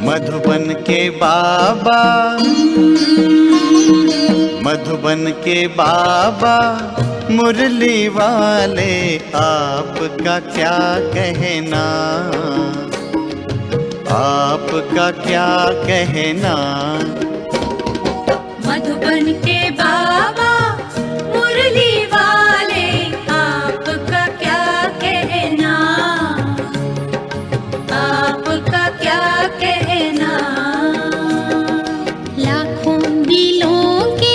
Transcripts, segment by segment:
मधुबन के बाबा, मधुबन के बाबा मुरली वाले, आपका क्या कहना, आपका क्या कहना। मधुबन के बाबा मुरली वाले, आपका क्या कहना, आपका क्या कहना। लाखों दिलों के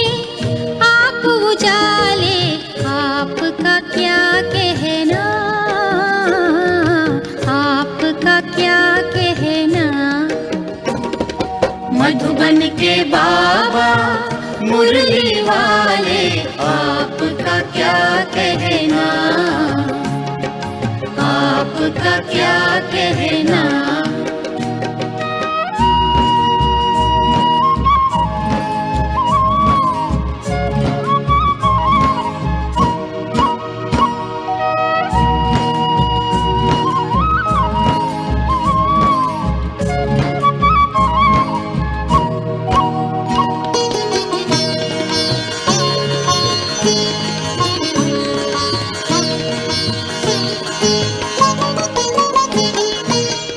आप उजाले, आपका क्या कहना, आपका क्या कहना। मधुबन के बाबा मुरली वाले, आपका क्या कहना, आपका क्या कहना।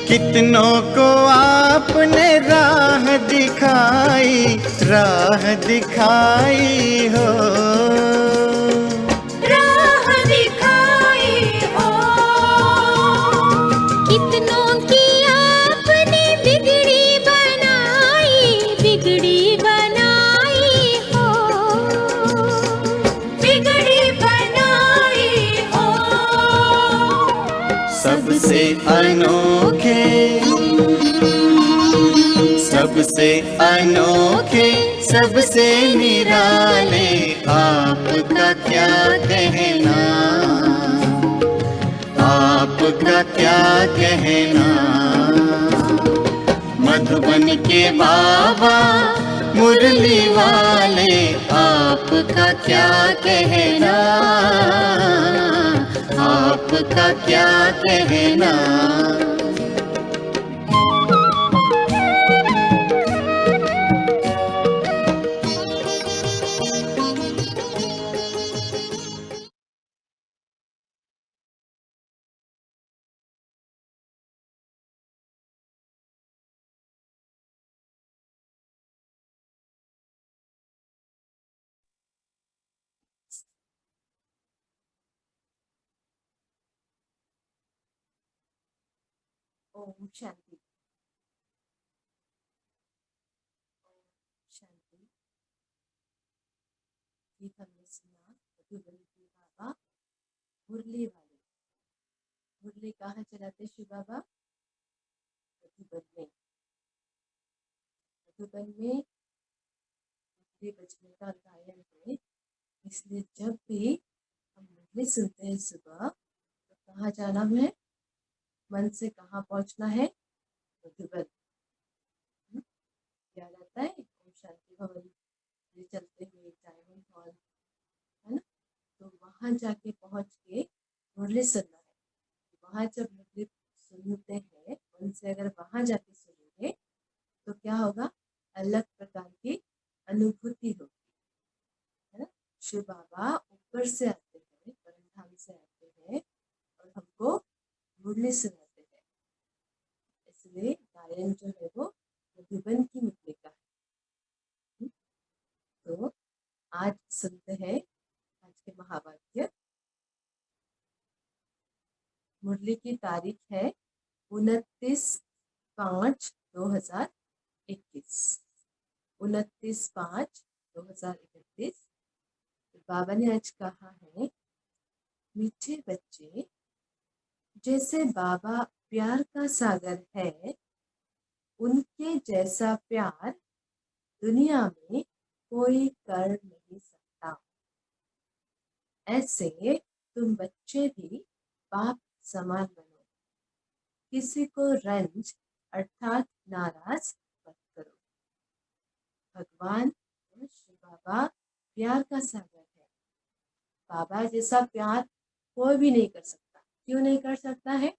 कितनों को आपने राह दिखाई, राह दिखाई हो, राह दिखाई हो। कितनों की आपने बिगड़ी बनाई, बिगड़ी बनाई हो, बिगड़ी बनाई हो। सबसे अनोखे, सबसे अनोखे, सबसे निराले, आपका क्या कहना, आपका क्या कहना। मधुबन के बाबा मुरली वाले, आपका क्या कहना, आपका क्या कहना। ओम शांति। ओम शांति। ये हमने सुना मधुबन के बाबा मुरली वाले। मुरली कहाँ चलाते शिव बाबा? मधुबन में। मधुबन में मुरली बजने का गायन है, इसलिए जब भी हम मुरली सुनते हैं सुबह, तो कहाँ जाना है? मन से कहाँ पहुंचना है? मधुबन। याद आता है? ओम शांति भवन ये चलते हुए डायमंड हॉल, है ना? तो वहां जाके पहुंच के मुरली सुनना है। वहां जब मुरली सुनते हैं मन से, अगर वहां जाके सुनेंगे तो क्या होगा? अलग प्रकार की अनुभूति होगी, है ना? शिव बाबा ऊपर से आते हैं, परमधाम से आते हैं और हमको मुरली सुनाते हैं। इसलिए गायन जो है वो मधुबन की मुरली का है। तो आज सुनते हैं आज के महावाक्य। मुरली की तारीख है 29/5/2021। 29/5/2021। बाबा ने आज कहा है, मीठे बच्चे, जैसे बाबा प्यार का सागर है, उनके जैसा प्यार दुनिया में कोई कर नहीं सकता। ऐसे तुम बच्चे भी बाप समान बनो, किसी को रंज अर्थात नाराज मत करो। भगवान श्री बाबा प्यार का सागर है। बाबा जैसा प्यार कोई भी नहीं कर सकता। क्यों नहीं कर सकता है?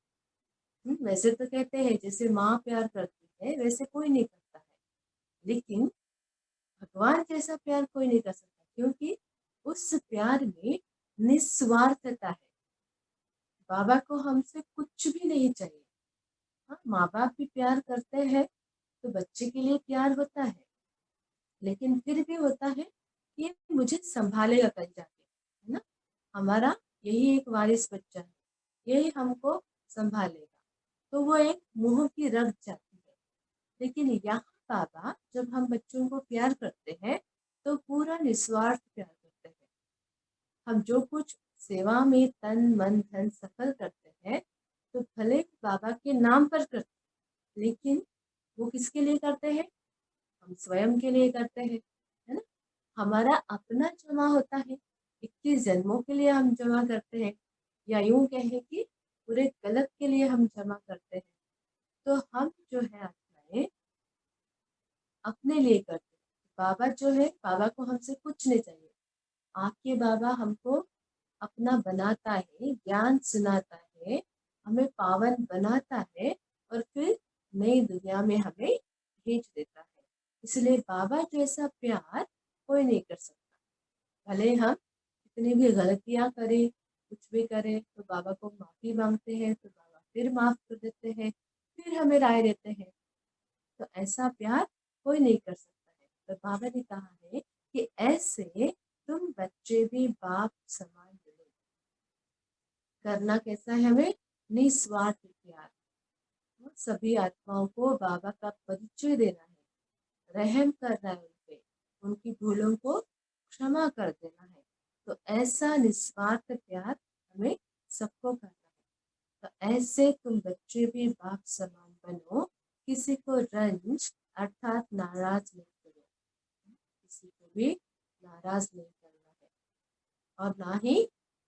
वैसे तो कहते हैं जैसे माँ प्यार करती है वैसे कोई नहीं करता है, लेकिन भगवान जैसा प्यार कोई नहीं कर सकता, क्योंकि उस प्यार में निस्वार्थता है। बाबा को हमसे कुछ भी नहीं चाहिए। हाँ, माँ बाप भी प्यार करते हैं तो बच्चे के लिए प्यार होता है, लेकिन फिर भी होता है कि मुझे संभालेगा कल जाके, है ना। हमारा यही एक वारिस बच्चा है, यही हमको संभालेगा, तो वो एक मुंह की रख जाती है। लेकिन यहाँ बाबा जब हम बच्चों को प्यार करते हैं तो पूरा निस्वार्थ प्यार करते हैं। हम जो कुछ सेवा में तन मन धन सफल करते हैं तो भले बाबा के नाम पर करते हैं, लेकिन वो किसके लिए करते हैं? हम स्वयं के लिए करते हैं, है ना। हमारा अपना जमा होता है, 21 जन्मों के लिए हम जमा करते हैं, या यूं कहें कि पूरे गलत के लिए हम जमा करते हैं। तो हम जो है आत्माएं अपने लिए करते हैं। बाबा जो है, बाबा को हमसे कुछ नहीं चाहिए। आपके बाबा हमको अपना बनाता है, ज्ञान सुनाता है, हमें पावन बनाता है और फिर नई दुनिया में हमें भेज देता है। इसलिए बाबा जैसा प्यार कोई नहीं कर सकता। भले हम कितनी भी गलतियां करें, कुछ भी करें, तो बाबा को माफी मांगते हैं तो बाबा फिर माफ कर देते हैं, फिर हमें राय देते हैं। तो ऐसा प्यार कोई नहीं कर सकता है। तो बाबा ने कहा है कि ऐसे तुम बच्चे भी बाप समान बनो। करना कैसा है? हमें निस्वार्थ प्यार। सभी आत्माओं को बाबा का परिचय देना है, रहम करना है उनपे, उनकी भूलों को क्षमा कर देना है। तो ऐसा निस्वार्थ प्यार हमें सबको करना है। तो ऐसे तुम बच्चे भी बाप समान बनो, किसी को रंज अर्थात नाराज नहीं करो। किसी को भी नाराज नहीं करना है और ना ही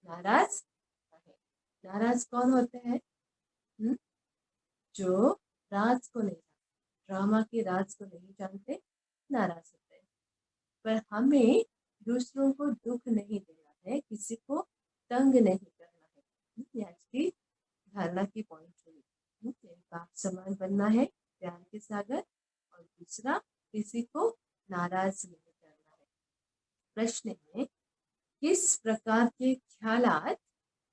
नाराज करना है। नाराज कौन होते हैं? जो राज को नहीं जानते, ड्रामा के राज को नहीं जानते, नाराज होते हैं। पर हमें दूसरों को दुख नहीं देना है, किसी को तंग नहीं करना है। ये आज की धारणा की पॉइंट हुई। बाप समान बनना है, प्यार के सागर, और दूसरा किसी को नाराज नहीं करना है। प्रश्न है, किस प्रकार के ख्यालात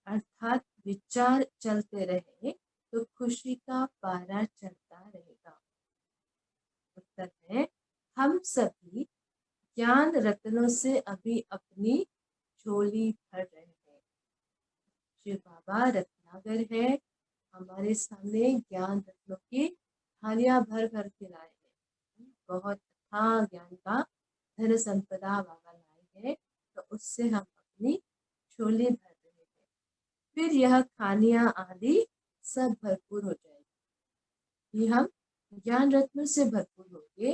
अर्थात विचार चलते रहे तो खुशी का पारा चढ़ता रहेगा? उत्तर है, हम सभी ज्ञान रत्नों से अभी अपनी झोली भर रहे हैं। शिव बाबा रत्नागर है, हमारे सामने ज्ञान रत्नों की थालियां भर भर के लाए हैं। बहुत अथाह ज्ञान का धन संपदा बाबा लाए हैं, तो उससे हम अपनी झोली भर रहे हैं। फिर यह खानियां आदि सब भरपूर हो जाएगी। ये हम ज्ञान रत्नों से भरपूर होंगे,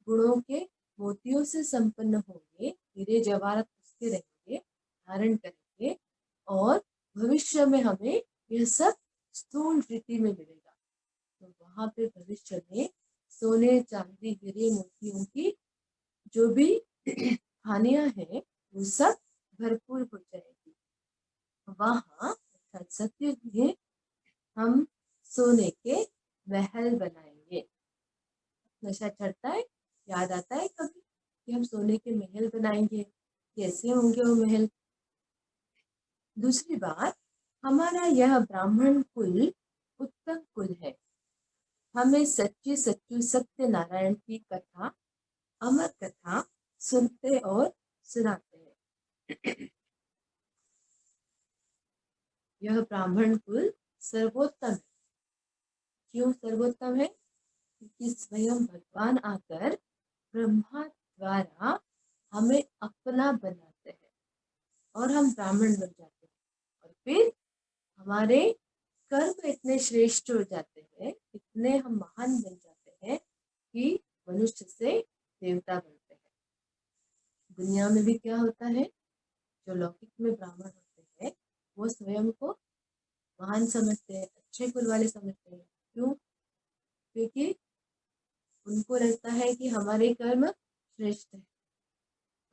गुणों के मोतियों से संपन्न होंगे, हीरे जवाहरात उसके रहेंगे, धारण करेंगे, और भविष्य में हमें यह सब स्थूल रीति में मिलेगा। तो वहां पे भविष्य में सोने चांदी हीरे मोतियों की जो भी खानियां हैं वो सब भरपूर हो जाएगी। वहां सत्युग में हम सोने के महल बनाएंगे। नशा चढ़ता है, याद आता है कभी कि हम सोने के महल बनाएंगे? कैसे होंगे वो महल? दूसरी बात, हमारा यह ब्राह्मण कुल उत्तम कुल है। हमें सच्ची सच्ची सत्यनारायण की कथा, अमर कथा सुनते और सुनाते हैं। यह ब्राह्मण कुल सर्वोत्तम है। क्यों सर्वोत्तम है? क्योंकि स्वयं भगवान आकर ब्रह्मा द्वारा हमें अपना बनाते हैं और हम ब्राह्मण बन जाते हैं, और फिर हमारे कर्म इतने श्रेष्ठ हो जाते हैं, इतने हम महान बन जाते हैं कि मनुष्य से देवता बनते हैं। दुनिया में भी क्या होता है, जो लौकिक में ब्राह्मण होते हैं वो स्वयं को महान समझते हैं, अच्छे कुल वाले समझते हैं। क्यों? क्योंकि उनको लगता है कि हमारे कर्म श्रेष्ठ है।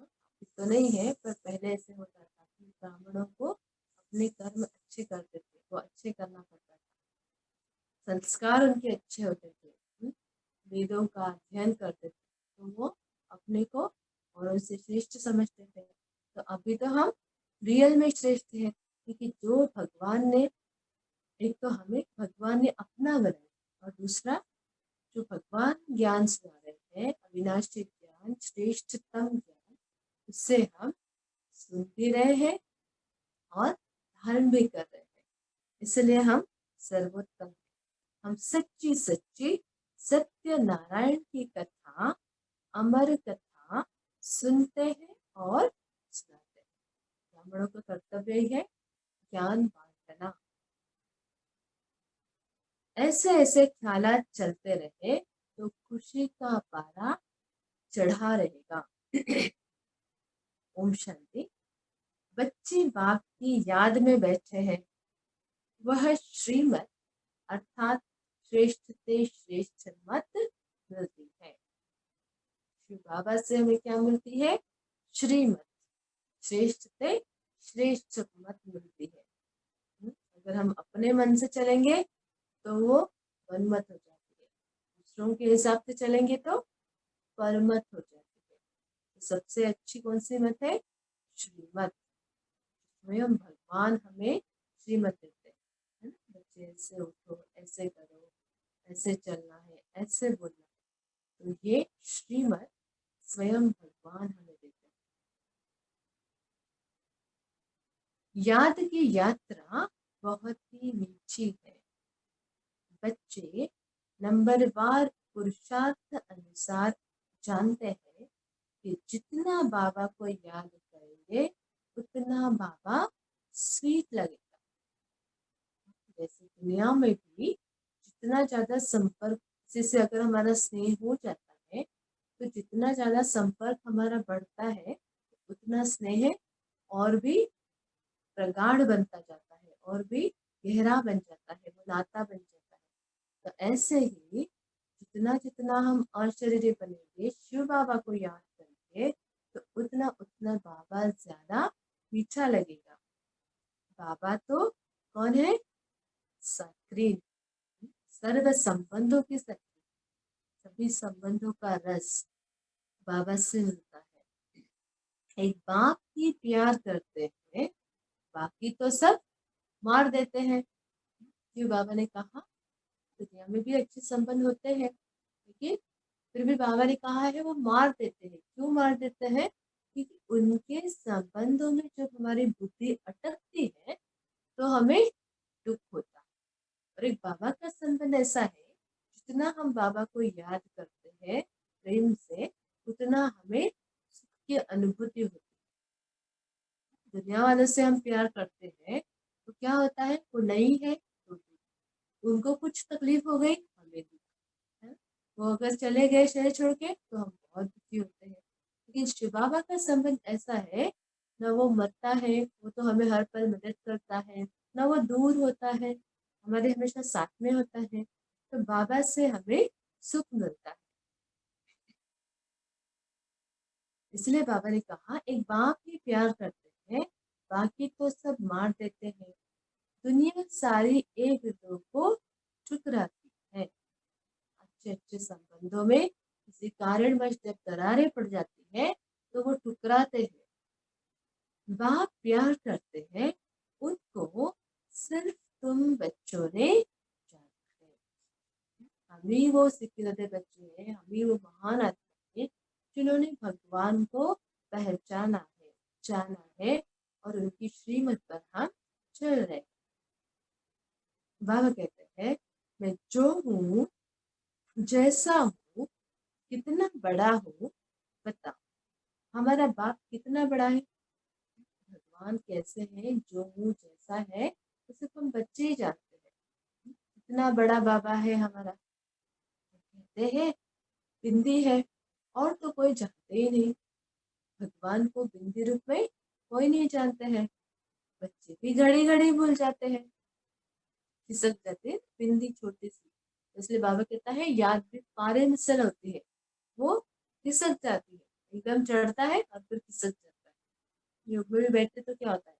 अभी तो नहीं है, पर पहले ऐसे होता था कि ब्राह्मणों को अपने कर्म अच्छे करते थे, वो अच्छे करना पड़ता था, संस्कार उनके अच्छे होते थे, वेदों का अध्ययन करते थे, तो वो अपने को औरों से श्रेष्ठ समझते थे। तो अभी तो हम रियल में श्रेष्ठ है, क्योंकि जो भगवान ने, एक तो हमें भगवान ने अपना बनाया और दूसरा जो भगवान ज्ञान सुना रहे हैं, अविनाशी ज्ञान, श्रेष्ठतम ज्ञान, उससे हम सुन भी रहे हैं और धारण भी कर रहे हैं। इसलिए हम सर्वोत्तम हैं। हम सच्ची सच्ची सत्य नारायण की कथा, अमर कथा सुनते हैं और सुनाते हैं। ब्राह्मणों का कर्तव्य ही है ज्ञान बांटना। ऐसे ऐसे ख्यालात चलते रहे तो खुशी का पारा चढ़ा रहेगा। ओम शांति। बच्चे बाप की याद में बैठे हैं, वह श्रीमत अर्थात श्रेष्ठ से श्रेष्ठ मत मिलती है। श्री बाबा से हमें क्या मिलती है? श्रीमत, श्रेष्ठ से श्रेष्ठ मत मिलती है। अगर हम अपने मन से चलेंगे तो वो वनमत हो जाती है, दूसरों के हिसाब से चलेंगे तो परमत हो जाती है। तो सबसे अच्छी कौन सी मत है? श्रीमत। स्वयं भगवान हमें श्रीमत देते हैं, है ना? बच्चे ऐसे उठो, ऐसे करो, ऐसे चलना है, ऐसे बोलना है। तो ये श्रीमत स्वयं भगवान हमें देते हैं। याद की यात्रा बहुत ही मीठी है। बच्चे नंबरवार पुरुषार्थ अनुसार जानते हैं कि जितना बाबा को याद करेंगे उतना बाबा स्वीट लगेगा। जैसे दुनिया में भी जितना ज्यादा संपर्क से अगर हमारा स्नेह हो जाता है, तो जितना ज्यादा संपर्क हमारा बढ़ता है उतना स्नेह और भी प्रगाढ़ बनता जाता है और भी गहरा बन जाता है, वो नाता बन जाता है। तो ऐसे ही जितना जितना हम अशरीरी बनेंगे, शिव बाबा को याद करेंगे, तो उतना उतना बाबा ज्यादा मीठा लगेगा। बाबा तो कौन है? सक्रीन, सर्व संबंधों की सक्रीन, सभी संबंधों का रस बाबा से मिलता है। एक बाप ही प्यार करते हैं, बाकी तो सब मार देते हैं। शिव बाबा ने कहा दुनिया में भी अच्छे संबंध होते हैं, लेकिन फिर भी बाबा ने कहा है वो मार देते हैं। क्यों मार देते हैं? क्योंकि उनके संबंधों में जब हमारी बुद्धि अटकती है तो हमें दुख होता है। और एक बाबा का संबंध ऐसा है, जितना हम बाबा को याद करते हैं प्रेम से, उतना हमें सुख की अनुभूति होती है। दुनिया वालों से हम प्यार करते हैं तो क्या होता है, वो नहीं है तो दुख। उनको कुछ तकलीफ हो गई, हमें दुख, है ना? वो अगर चले गए शहर छोड़ के तो हम बहुत दुखी होते हैं। लेकिन शिव बाबा का संबंध ऐसा है, ना वो मरता है, वो तो हमें हर पल मदद करता है, ना वो दूर होता है, हमारे हमेशा साथ में होता है। तो बाबा से हमें सुख मिलता है। इसलिए बाबा ने कहा एक बाप ही प्यार करते हैं, बाकी तो सब मार देते हैं। दुनिया सारी एक दो को ठुकराती है। अच्छे अच्छे संबंधों में किसी कारणवश जब दरारें पड़ जाती है तो वो ठुकराते हैं। बाप प्यार करते हैं, उनको सिर्फ तुम बच्चों ने जाना है। हम ही वो सिक्किलते बच्चे हैं, हम ही वो महान आत्मा हैं जिन्होंने भगवान को पहचाना है, जाना है और उनकी श्रीमत पर हम चल रहे हैं। बाबा कहते हैं मैं जो हूँ, जैसा हूँ, कितना बड़ा हूँ, बताओ हमारा बाप कितना बड़ा है? भगवान कैसे हैं, जो हूँ जैसा है, तो सिर्फ हम बच्चे ही जानते हैं। इतना बड़ा बाबा है हमारा, कहते हैं बिंदी है, और तो कोई जानते ही नहीं। भगवान को बिंदी रूप में कोई नहीं जानते हैं। बच्चे भी घड़ी घड़ी भूल जाते हैं, खिसक जाते हैं, बिंदी छोटी सी। इसलिए बाबा कहता है याद भी पारे मिसल होती है, वो खिसक जाती है, एकदम चढ़ता है और फिर खिसक जाता है। योग में भी बैठते तो क्या होता है,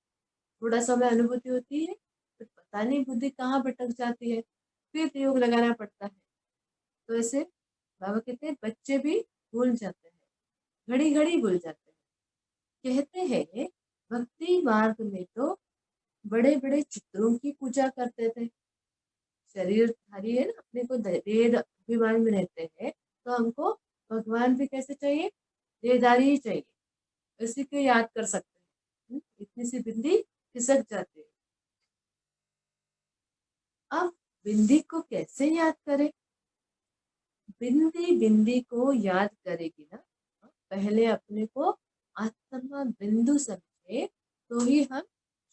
थोड़ा समय अनुभूति होती है, फिर पता नहीं बुद्धि कहाँ भटक जाती है, फिर योग लगाना पड़ता है। तो ऐसे बाबा कहते हैं बच्चे भी भूल जाते हैं, घड़ी घड़ी भूल जाते हैं। कहते हैं भक्ति मार्ग में तो बड़े बड़े चित्रों की पूजा करते थे। शरीरधारी है ना, अपने को देह अभिमान में रहते हैं, तो हमको भगवान भी कैसे चाहिए, देहधारी ही चाहिए, इसी को याद कर सकते हैं। इतनी सी बिंदी खिसक जाती है। अब बिंदी को कैसे याद करें? बिंदी बिंदी को याद करेगी ना, पहले अपने को आत्मा बिंदु समझे, तो ही हम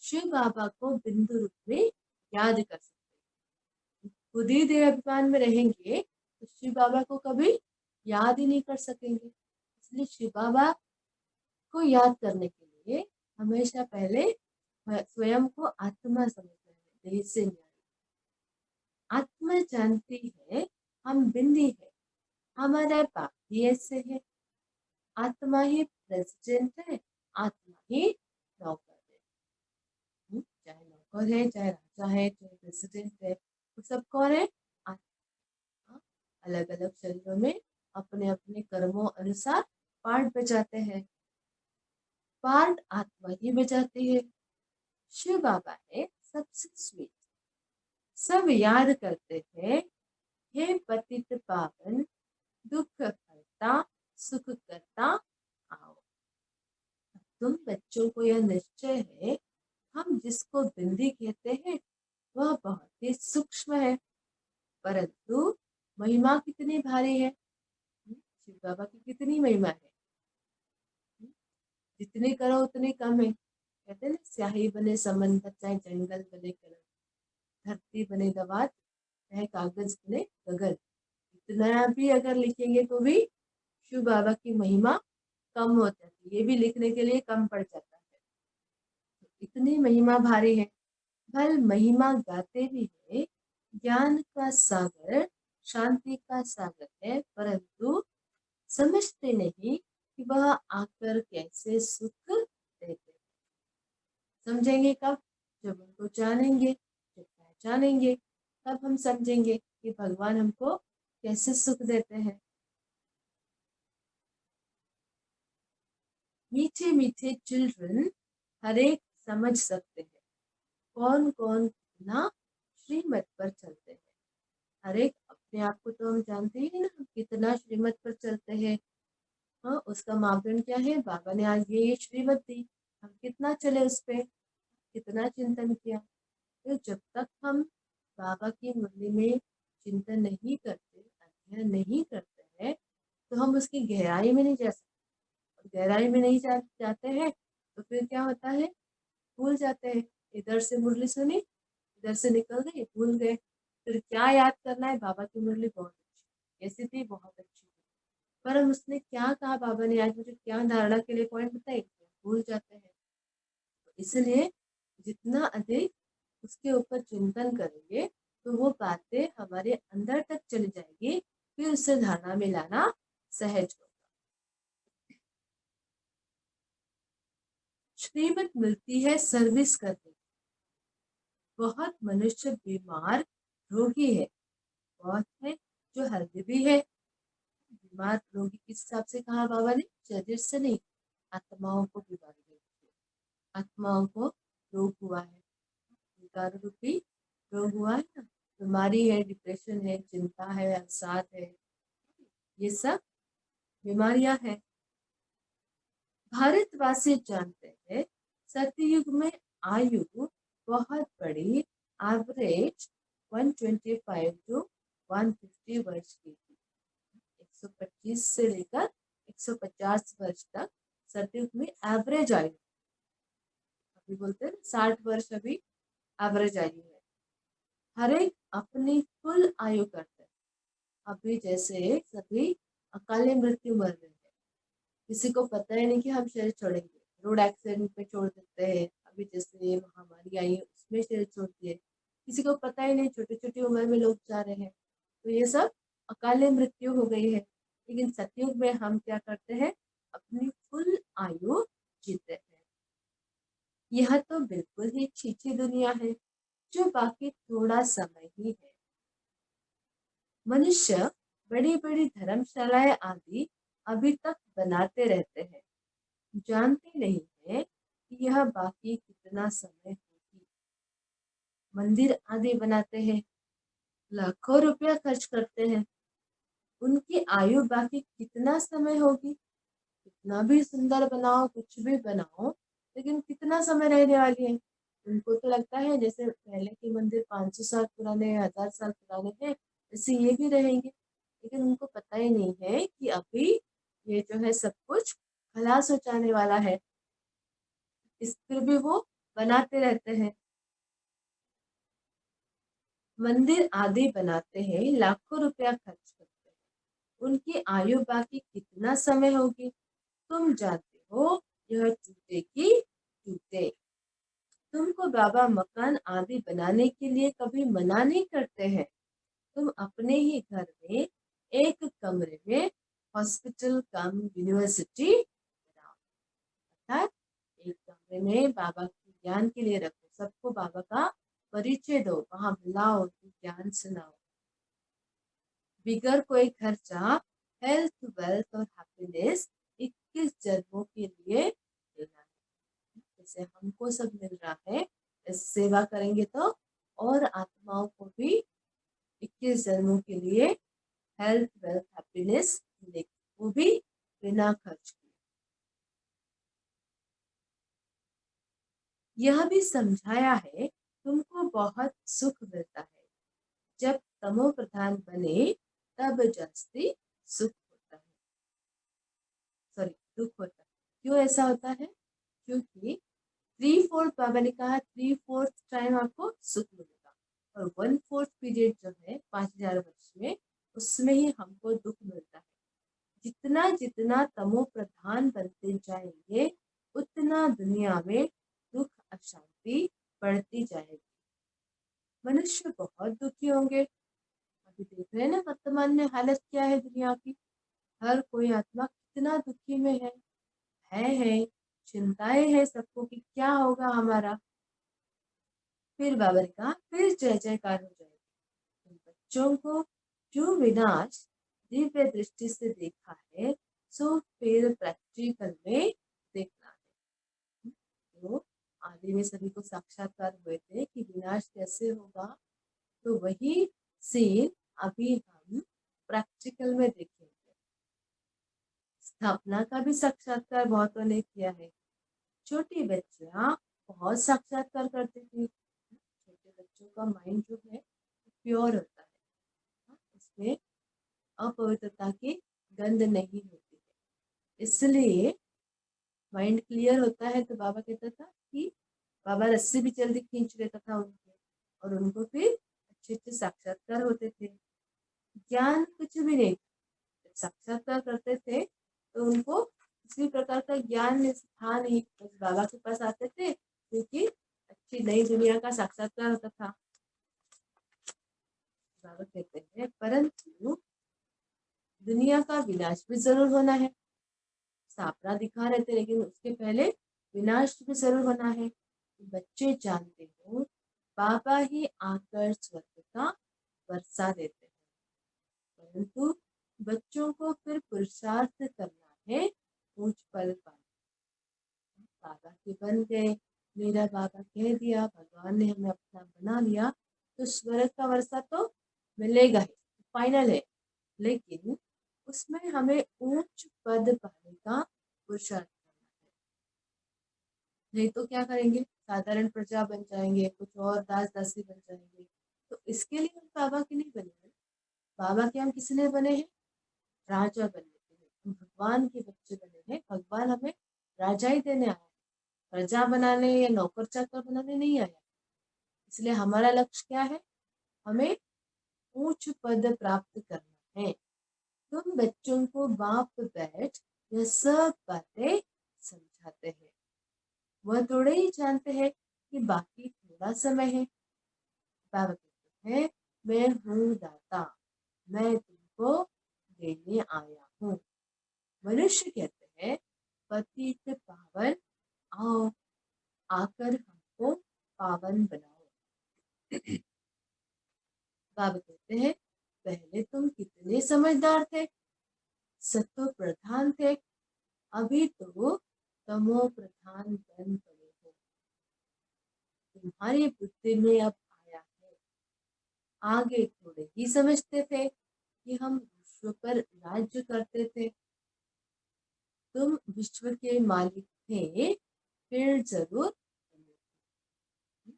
शिव बाबा को बिंदु रूप में याद कर सकते हैं। खुद ही देह अभिमान में रहेंगे तो शिव बाबा को कभी याद ही नहीं कर सकेंगे। इसलिए शिव बाबा को याद करने के लिए हमेशा पहले स्वयं को आत्मा समझना है, देह से न्याय। आत्मा जानती है हम बिंदी है, हमारा बाप ही ऐसे है, आत्मा ही प्रेसिडेंट है, आत्मा ही नौकर है। चाहे नौकर है, चाहे राजा है, चाहे प्रेसिडेंट है, वो सब कौन है? आत्मा। अलग अलग शरीरों में अपने अपने कर्मों अनुसार पार्ट बजाते हैं, पार्ट आत्मा ही बजाती है। शिव बाबा है सबसे स्वीट, सब याद करते हैं, हे पतित पावन दुख हरता सुख करता आओ। तुम बच्चों को यह निश्चय है, हम जिसको बिंदी कहते हैं वह बहुत ही सूक्ष्म है, परंतु महिमा कितनी भारी है। शिव बाबा की कितनी महिमा है, जितनी करो उतनी कम है। कहते हैं ना, स्याही बने समंदर, चाहे जंगल बने कलम, धरती बने दवात, चाहे कागज बने गगन, इतना भी अगर लिखेंगे तो भी शिव बाबा की महिमा कम हो जाती है, ये भी लिखने के लिए कम पड़ जाता है। इतनी महिमा भारी है। भल महिमा गाते भी है, ज्ञान का सागर शांति का सागर है, परंतु समझते नहीं कि वह आकर कैसे सुख देते हैं। समझेंगे कब? जब उनको जानेंगे, जब पहचानेंगे, तब हम समझेंगे कि भगवान हमको कैसे सुख देते हैं। मीठे मीठे चिल्ड्रन हर एक समझ सकते हैं कौन कौन कितना श्रीमत पर चलते हैं। हर एक अपने आप को तो हम जानते ही ना, कितना श्रीमत पर चलते हैं। हाँ, उसका मापदंड क्या है? बाबा ने आज ये श्रीमत दी, हम कितना चले उस पे, कितना चिंतन किया। तो जब तक हम बाबा की मुरली में चिंतन नहीं करते, अध्ययन नहीं करते हैं, तो हम उसकी गहराई में नहीं जा सकते। गहराई में नहीं जाते हैं तो फिर क्या होता है, भूल जाते हैं। इधर से मुरली सुनी, इधर से निकल गए, भूल गए। फिर क्या याद करना है? बाबा की मुरली बहुत अच्छी, ऐसी थी बहुत अच्छी, पर हम उसने क्या कहा, बाबा ने आज मुझे क्या धारणा के लिए पॉइंट बताए, भूल जाते हैं। तो इसलिए जितना अधिक उसके ऊपर चिंतन करेंगे तो वो बातें हमारे अंदर तक चली जाएगी, फिर उसे धारणा में लाना सहज होगा। श्रीमत मिलती है सर्विस करने। बहुत मनुष्य बीमार रोगी है, बहुत है जो हेल्दी भी है। बीमार रोगी किस हिसाब से कहा बाबा ने? शरीर से नहीं, आत्माओं को बीमारी है, आत्माओं को रोग हुआ है, विकार रूपी रोग हुआ है ना, बीमारी है, डिप्रेशन है, चिंता है, अवसाद है, ये सब बीमारियां हैं। भारतवासी जानते हैं सतयुग में आयु बहुत बड़ी, एवरेज 125 to 150 वर्ष की थी। 125 से लेकर 150 वर्ष तक सतयुग में एवरेज आयु। अभी बोलते हैं 60 वर्ष अभी एवरेज आयु है। हर एक अपनी फुल आयु करते हैं। अभी जैसे सभी अकाले मृत्यु मर रहे हैं, किसी को पता ही नहीं कि हम शरीर छोड़ेंगे, रोड एक्सीडेंट में छोड़ देते हैं। अभी जैसे महामारी आई है उसमें शरीर छोड़ दिए, किसी को पता ही नहीं, छोटी छोटी उम्र में लोग जा रहे हैं। तो ये सब अकाले मृत्यु हो गई है। लेकिन सतयुग में हम क्या करते हैं, अपनी फुल आयु जीते हैं। यह तो बिल्कुल ही छीछी दुनिया है जो बाकी थोड़ा समय ही है। मनुष्य बड़ी बड़ी धर्मशालाएं आदि अभी तक बनाते रहते हैं, जानते नहीं है कि यह बाकी कितना समय होगी। मंदिर आदि बनाते हैं, लाखों रुपया खर्च करते हैं, उनकी आयु बाकी कितना समय होगी। कितना भी सुंदर बनाओ, कुछ भी बनाओ, लेकिन कितना समय रहने वाली है। उनको तो लगता है जैसे पहले के मंदिर 500 साल पुराने, 1000 साल पुराने हैं, ऐसे ये भी रहेंगे। लेकिन उनको पता ही नहीं है कि अभी ये जो है सब कुछ खलास हो जाने वाला है। इस फिर भी वो बनाते रहते हैं, मंदिर आदि बनाते हैं, लाखों रुपया खर्च करते हैं, उनकी आयु बाकी कितना समय होगी। तुम जानते हो यह टूटेगी टूटे। तुमको बाबा मकान आदि बनाने के लिए कभी मना नहीं करते हैं। तुम अपने ही घर में एक कमरे में हॉस्पिटल कम यूनिवर्सिटी बनाओ, अर्थात एक कमरे में बाबा के ज्ञान के लिए रखो, सबको बाबा का परिचय दो, वहां बुलाओ, ज्ञान सुनाओ। बिगर कोई खर्चा हेल्थ, वेल्थ और हैप्पीनेस 21 जन्मों के लिए देना है। जैसे हमको सब मिल रहा है, इस सेवा करेंगे तो और आत्माओं को भी 21 जन्मों के लिए हेल्थ, वेल्थ, हैप्पीनेस मिलेगी, वो भी बिना खर्च किए। यह भी समझाया है तुमको बहुत सुख मिलता है, जब तमो प्रधान बने तब जास्ती सुख होता है, सॉरी दुख होता है। क्यों ऐसा होता है? क्योंकि 3/4 बाबा ने कहा 3/4 टाइम आपको सुख मिलेगा, और 1/4 पीरियड जो है 5000 वर्ष में, उसमें ही हमको दुख मिलता है। जितना जितना तमो प्रधान बनते जाएंगे उतना दुनिया में दुख, अशांति बढ़ती जाएगी। मनुष्य बहुत दुखी होंगे। अभी देख रहे हैं ना वर्तमान में हालत क्या है दुनिया की। हर कोई आत्मा कितना दुखी में है, चिंताएं है सबको कि क्या होगा हमारा। फिर बाबा ने कहा फिर जय जयकार हो जाएगी। उन बच्चों को जो विनाश दिव्य दृष्टि से देखा है, सो फिर प्रैक्टिकल में देखना है। तो आदि में सभी को साक्षात्कार हुए थे कि विनाश कैसे होगा, तो वही सीन अभी हम प्रैक्टिकल में देखेंगे। स्थापना का भी साक्षात्कार बहुतों ने किया है। छोटी बच्चियां बहुत साक्षात्कार करती थी। छोटे बच्चों का माइंड जो है प्योर होता है, इसमें अपवित्रता की गंध नहीं होती है, इसलिए माइंड क्लियर होता है। तो बाबा कहता था कि बाबा रस्सी भी जल्दी खींच लेता था उनके, और उनको फिर अच्छे अच्छे साक्षात्कार होते थे। ज्ञान कुछ भी नहीं, जब साक्षात्कार करते थे तो उनको किसी प्रकार का ज्ञान था नहीं, बस बाबा के पास आते थे क्योंकि अच्छी नई दुनिया का साक्षात्कार होता था। बाबा कहते हैं परंतु दुनिया का विनाश भी जरूर होना है। स्थापना दिखा रहे थे लेकिन उसके पहले विनाश भी जरूर होना है। बच्चे जानते हो बाबा ही आकर स्वर्ग का वर्षा देते हैं, परंतु बच्चों को फिर पुरुषार्थ करना है ऊंच पद पाने। बाबा के बन गए, मेरा बाबा कह दिया, भगवान ने हमें अपना बना लिया, तो स्वर्ग का वर्षा तो मिलेगा ही, फाइनल है। लेकिन उसमें हमें ऊंच पद पाने का पुरुषार्थ करना है। नहीं तो क्या करेंगे, साधारण प्रजा बन जाएंगे, कुछ और दास दासी बन जाएंगे। तो इसके लिए हम बाबा के नहीं बने हैं। बाबा के हम किस लिए बने हैं? राजा बनने के लिए। हम भगवान के बच्चे बने हैं, भगवान हमें राजा ही देने आया है, प्रजा बनाने या नौकर चाकर बनाने नहीं आया। इसलिए हमारा लक्ष्य क्या है? हमें ऊंच पद प्राप्त करना है। तुम बच्चों को बाप बैठ यह सब बातें समझाते हैं, वह थोड़े ही जानते हैं कि बाकी थोड़ा समय है। बाबा कहते हैं, मैं हूँ दाता, मैं तुमको देने आया हूँ। मनुष्य कहते हैं, पतित पावन आओ, आकर हमको पावन बनाओ। बाबा कहते हैं, पहले तुम कितने समझदार थे, सत्व प्रधान थे, अभी तो तमो प्रधान बन गए हो। तुम्हारी बुद्धि में अब आया है। आगे थोड़े ही समझते थे कि हम विश्व पर राज्य करते थे। तुम विश्व के मालिक थे, फिर जरूर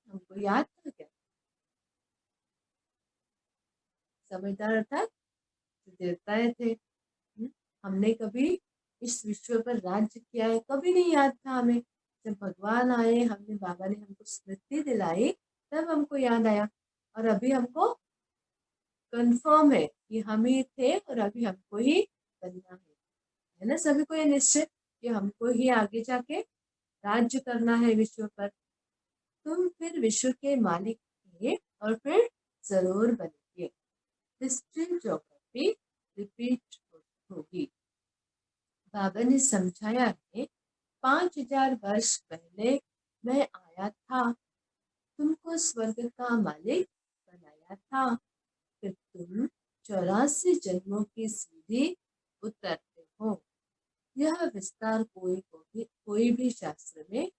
हमको याद था क्या? समझदार अर्थात जो देवताएं थे। हमने कभी इस विश्व पर राज्य किया है, कभी नहीं याद था हमें। जब भगवान आए, हमने बाबा ने हमको स्मृति दिलाई, तब हमको याद आया। और अभी हमको कंफर्म है कि हम ही थे और अभी हमको ही बनना है ना? सभी को ये निश्चय कि हमको ही आगे जाके राज्य करना है विश्व पर। तुम फिर विश्व के मालिक थे और फिर जरूर बनेंगे। हिस्ट्री ज्योग्राफी रिपीट होगी। बाबा ने समझाया है, 5000 वर्ष पहले मैं आया था, तुमको स्वर्ग का मालिक बनाया था, फिर तुम 84 जन्मों की सीढ़ी उतरते हो। यह विस्तार कोई भी शास्त्र में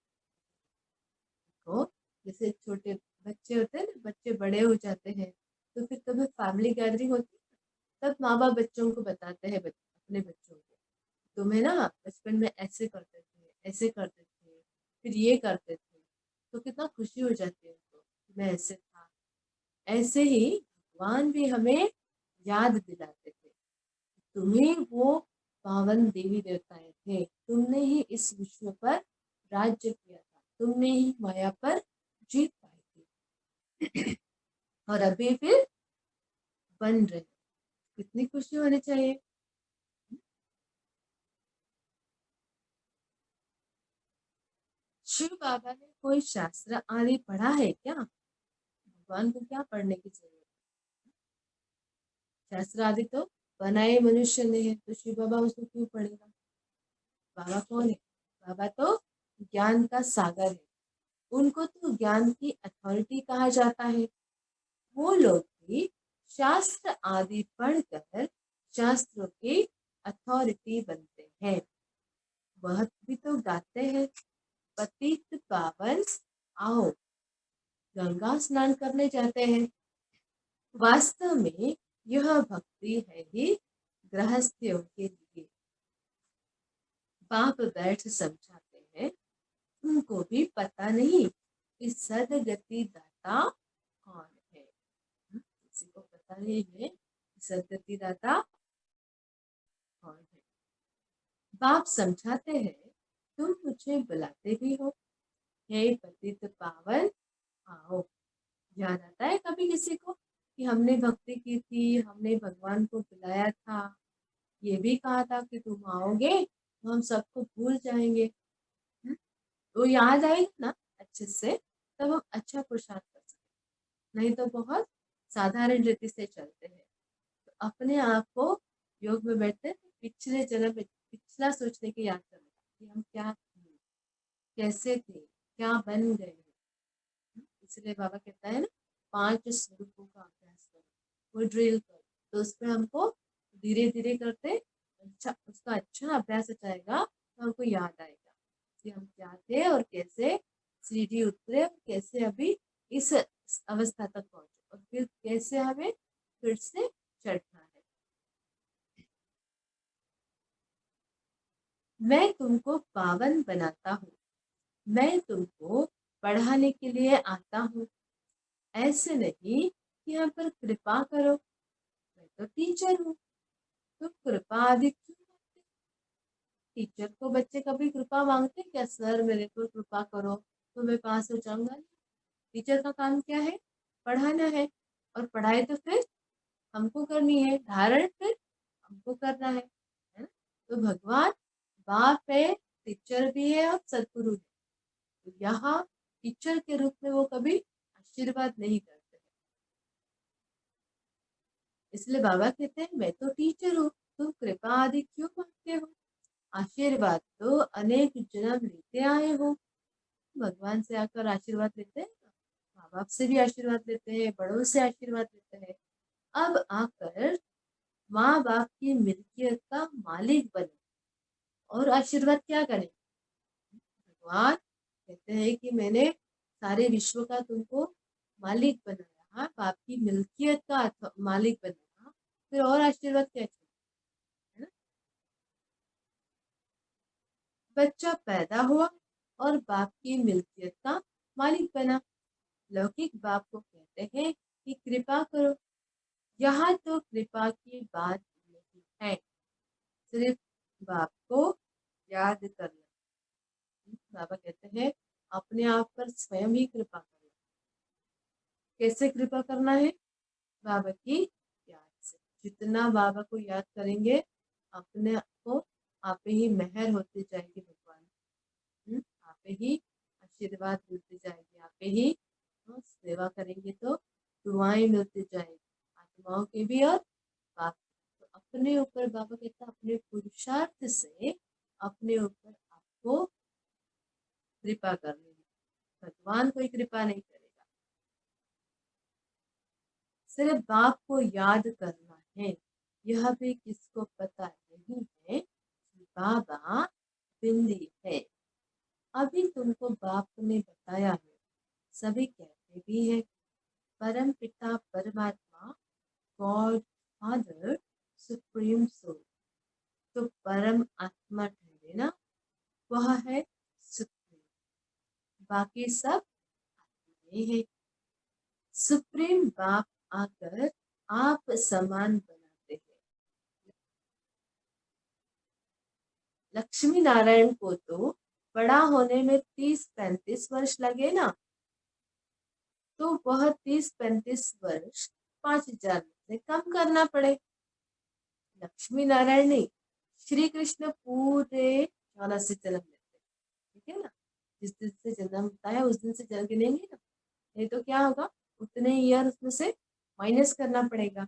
हो। जैसे छोटे बच्चे होते हैं ना, बच्चे बड़े हो जाते हैं तो फिर कभी फैमिली गैदरिंग होती है, तब माँ बाप बच्चों को बताते हैं, अपने बच्चों को, तुम्हें ना बचपन में ऐसे करते थे, ऐसे करते थे, फिर ये करते थे, तो कितना खुशी हो जाती है उनको कि मैं ऐसे था। ऐसे ही भगवान भी हमें याद दिलाते थे, तुम्हें वो पावन देवी देवताएं थे, तुमने ही इस विश्व पर राज्य किया था, तुमने ही माया पर जीत पाई थी। और अभी फिर बन रहे, कितनी खुशी होनी चाहिए। शिव बाबा ने कोई शास्त्र आदि पढ़ा है क्या? भगवान को क्या पढ़ने की जरूरत है? शास्त्र आदि तो बनाए मनुष्य ने है, तो शिव बाबा उसको क्यों पढ़ेगा? बाबा कौन है? बाबा तो ज्ञान का सागर है, उनको तो ज्ञान की अथॉरिटी कहा जाता है। वो लोग भी शास्त्र आदि पढ़कर शास्त्रों की अथॉरिटी बनते हैं। वह भी तो गाते हैं, पतित पावन आओ, गंगा स्नान करने जाते हैं। वास्तव में यह भक्ति है ही गृहस्थियों के लिए। बाप बैठ समझाते हैं, उनको भी पता नहीं कि सदगति दाता कौन है। किसी को पता नहीं है कि सदगति दाता कौन है। बाप समझाते हैं, तुम मुझे बुलाते भी हो, हे पतित पावन आओ। याद आता है कभी किसी को कि हमने भक्ति की थी, हमने भगवान को बुलाया था, ये भी कहा था कि तुम आओगे तो हम सबको भूल जाएंगे। तो याद आएगा ना अच्छे से, तब हम अच्छा पुरुषार्थ कर सकते। नहीं तो बहुत साधारण रीति से चलते हैं, तो अपने आप को योग में बैठते हैं, पिछले जन्म में पिछला सोचने की याद करना कि हम क्या थे, कैसे थे, क्या बन गए। इसलिए बाबा कहता है ना, 5 स्वरूपों का अभ्यास करो, वो ड्रिल करो, तो उस पर हमको धीरे धीरे करते अच्छा, उसका अच्छा अभ्यास हो जाएगा, तो हमको याद आएगा कि हम क्या थे और कैसे सीढ़ी उतरे और कैसे अभी इस अवस्था तक पहुंचे और फिर कैसे हमें फिर से चढ़ना है। मैं तुमको पावन बनाता हूँ, मैं तुमको पढ़ाने के लिए आता हूँ। ऐसे नहीं कि हम पर कृपा करो, मैं तो टीचर हूँ, तुम कृपा आदि क्यों मांगते? टीचर को बच्चे कभी कृपा मांगते क्या? सर मेरे को कृपा करो तो मैं पास हो जाऊंगा। टीचर का काम क्या है? पढ़ाना है। और पढ़ाई तो फिर हमको करनी है, धारण फिर हमको करना है ना। तो भगवान बाप है, टीचर भी है और सदगुरु है। तो यहाँ टीचर के रूप में वो कभी आशीर्वाद नहीं करते हैं। इसलिए बाबा कहते हैं मैं तो टीचर हूँ, तुम कृपा आदि क्यों मांगते हो? आशीर्वाद तो अनेक जन्म लेते आए हो। भगवान से आकर आशीर्वाद लेते हैं, माँ बाप से भी आशीर्वाद लेते हैं, बड़ों से आशीर्वाद लेते हैं। अब आकर माँ बाप की मिल्कियत का मालिक बने और आशीर्वाद क्या करें? भगवान कहते हैं कि मैंने सारे विश्व का तुमको मालिक बनाया, बाप की मिल्कियत का मालिक बनाया, फिर और आशीर्वाद क्या चाहिए, है ना। बच्चा पैदा हुआ और बाप की मिल्कियत का मालिक बना। लौकिक बाप को कहते हैं कि कृपा करो। यहाँ तो कृपा की बात नहीं है, सिर्फ बाप को याद करना। बाबा कहते हैं अपने आप पर स्वयं ही कृपा करना। कैसे कृपा करना है? बाबा की याद से। जितना बाबा को याद करेंगे अपने को आप ही मेहर होती जाएगी भगवान, आप ही आशीर्वाद मिलती जाएगी, आप ही सेवा करेंगे तो दुआएं मिलती जाएगी, आत्माओं के भी और बाप। तो अपने ऊपर बाबा कहता है अपने पुरुषार्थ से अपने ऊपर आपको कृपा करनी है, भगवान कोई कृपा नहीं करेगा। सिर्फ बाप को याद करना है, यह भी किसको पता नहीं है कि बाबा बिंदी है। अभी तुमको बाप ने बताया है, सभी कहते भी है परम पिता परमात्मा, गॉड फादर, सुप्रीम सोल। तो परम आत्मा ठहरे ना, वह है सुप्रीम, बाकी सब आत्माएं हैं। सुप्रीम बाप आकर आप समान बनाते हैं। लक्ष्मी नारायण को तो बड़ा होने में 30-35 वर्ष लगे ना, तो वह 30-35 वर्ष 5000 से कम करना पड़े। लक्ष्मी नारायण नहीं, श्री कृष्ण पूरे 14 से जन्म लेते हैं, ठीक है ना। जिस दिन से जन्म होता है उस दिन से जन्म गिनेंगे ना, नहीं तो क्या होगा, उतने ईयर उसमें से माइनस करना पड़ेगा।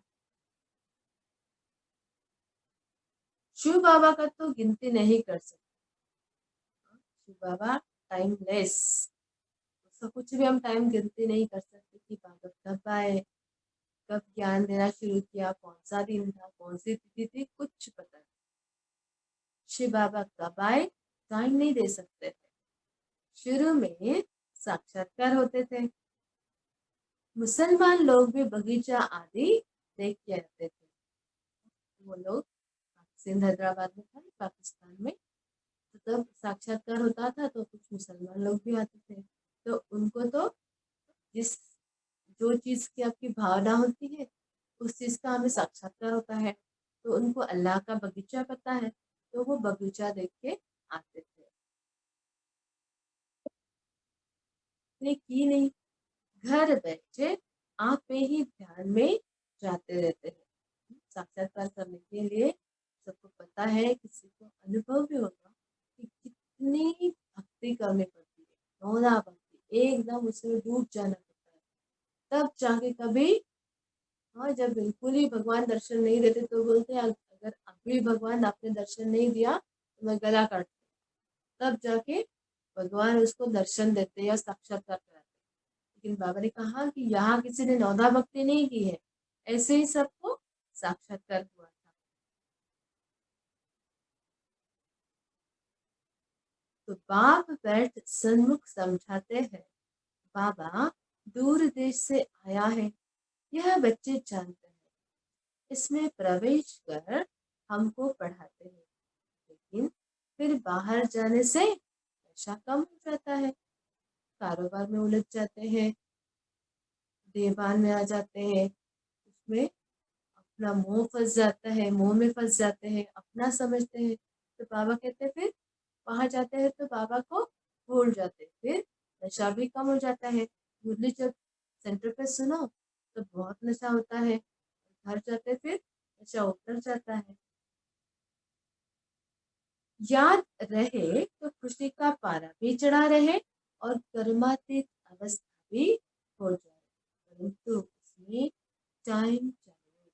शिव बाबा का तो गिनती नहीं कर सकते। शिव बाबा टाइमलेस, उसका कुछ भी हम टाइम गिनती नहीं कर सकते कि बाबा कब आए, कब ज्ञान देना शुरू किया, कौन सा दिन था, कौन सी तिथि थी, कुछ पता नहीं। शिव बाबा कब आए टाइम नहीं दे सकते थे। शुरू में साक्षात्कार होते थे, मुसलमान लोग भी बगीचा आदि देख के आते थे। वो लोग सिंध हैदराबाद में था पाकिस्तान में, तो तब साक्षात्कार होता था तो कुछ मुसलमान लोग भी आते थे। तो उनको तो जिस जो चीज की आपकी भावना होती है उस चीज का हमें साक्षात्कार होता है, तो उनको अल्लाह का बगीचा पता है, तो वो बगीचा देख के आते थे। की नहीं, घर बैठे आप ही ध्यान में जाते रहते हैं। साक्षात्कार करने के लिए सबको पता है, किसी को अनुभव भी होगा कि कितनी भक्ति करनी पड़ती है, नौना भक्ति, एकदम उसमें डूब जाना पड़ता है, तब जाके कभी। हाँ, जब बिल्कुल ही भगवान दर्शन नहीं देते तो बोलते हैं अगर अभी भगवान आपने दर्शन नहीं दिया तो मैं गला काट, तब जाके भगवान उसको दर्शन देते या साक्षात्कार कराते। लेकिन बाबा ने कहा कि यहाँ किसी ने नौना भक्ति नहीं की है, ऐसे ही सबको साक्षात्कार हुआ था। तो बाप बैठ सन्मुख समझाते हैं, बाबा दूर देश से आया है, यह बच्चे जानते हैं, इसमें प्रवेश कर हमको पढ़ाते हैं। लेकिन फिर बाहर जाने से पैसा कम हो जाता है, कारोबार में उलझ जाते हैं, देवान में आ जाते हैं, उसमें अपना मोह फंस जाता है, मोह में फंस जाते हैं, अपना समझते हैं। तो बाबा कहते हैं फिर वहां जाते हैं तो बाबा को भूल जाते हैं, फिर नशा भी कम हो जाता है। मुरली जब सेंटर पे सुनो तो बहुत नशा होता है, घर जाते फिर नशा उतर जाता है। याद रहे तो खुशी का पारा भी चढ़ा रहे और कर्मातीत अवस्था भी हो जाए, परंतु उसमें टाइम चाहिए,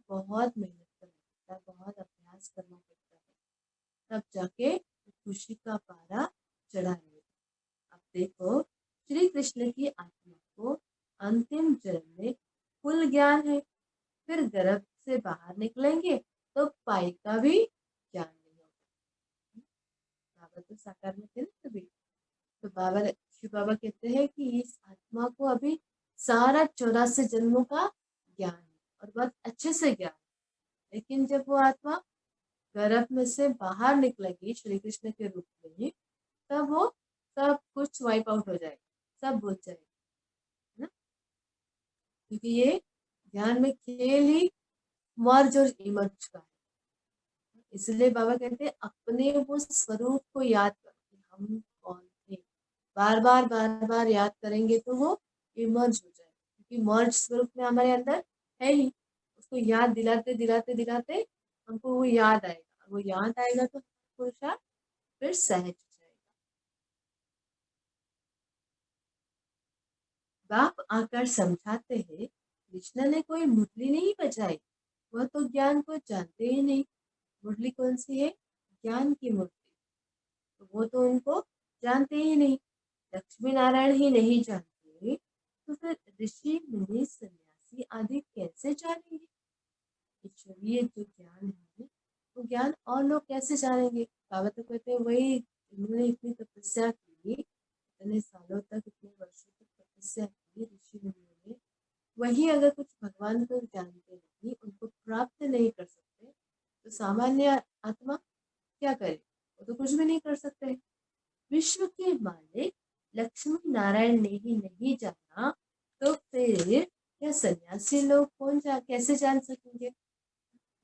बहुत मेहनत करना पड़ता है, बहुत अभ्यास करना पड़ता है, तब जाके खुशी का पारा चढ़ा रहेगा। अब देखो, श्री कृष्ण की आत्मा को अंतिम जन्म में कुल ज्ञान है, फिर गर्भ से बाहर निकलेंगे तो पाई का भी ज्ञान नहीं होगा। बाबा तो साकार में थे ना तभी, तो शिव बाबा कहते हैं कि इस आत्मा को अभी सारा 84 जन्मों का ज्ञान है और बहुत अच्छे से ज्ञान, लेकिन जब वो आत्मा गर्भ में से बाहर निकलेगी श्री कृष्ण के रूप में, तब वो सब कुछ वाइप आउट हो जाएगा, सब भूल जाएगा, है ना, क्योंकि ये ज्ञान में खेल ही मर्ज और इमर्ज का है। इसलिए बाबा कहते हैं अपने वो स्वरूप को याद करो कि हम कौन थे, बार बार याद करेंगे तो वो इमर्ज हो जाएगा, क्योंकि मर्ज स्वरूप में हमारे अंदर है ही, उसको याद दिलाते दिलाते दिलाते हमको वो याद आएगा, वो याद आएगा तो पुरुषार्थ फिर सहज हो जाएगा। बाप आकर समझाते हैं कृष्ण ने कोई मुरली नहीं बजाई, वह तो ज्ञान को जानते ही नहीं। मुरली कौन सी है? ज्ञान की मूर्ति, तो वो तो उनको जानते ही नहीं, लक्ष्मी नारायण ही नहीं जानते, तो फिर ऋषि मुनि सन्यासी आदि कैसे जानेंगे? ईश्वरीय जो ज्ञान है वो ज्ञान और लोग कैसे जानेंगे? बाबा तो कहते हैं वही जिन्होंने इतनी तपस्या की, इतने सालों तक, इतने वर्षों तक तपस्या की ऋषि मुनियों ने, वही अगर कुछ भगवान को जानते नहीं, उनको प्राप्त नहीं कर सकते, तो सामान्य आत्मा क्या करे? वो तो कुछ भी नहीं कर सकते। विश्व के मालिक लक्ष्मी नारायण ने ही नहीं जाना, तो फिर क्या सन्यासी लोग कैसे जान सकेंगे?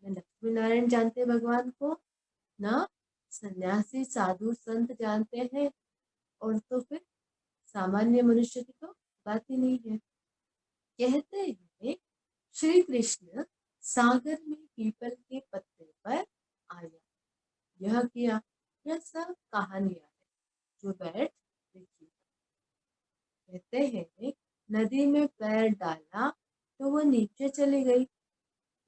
न लक्ष्मी नारायण जानते भगवान को, ना सन्यासी साधु संत जानते हैं, और तो फिर सामान्य मनुष्य की तो बात ही नहीं है। कहते हैं श्री कृष्ण सागर में पीपल के पत्ते पर आया, यह किया, यह सब कहानियां है, जो बैठ देखी। कहते हैं नदी में पैर डाला तो वो नीचे चली गई।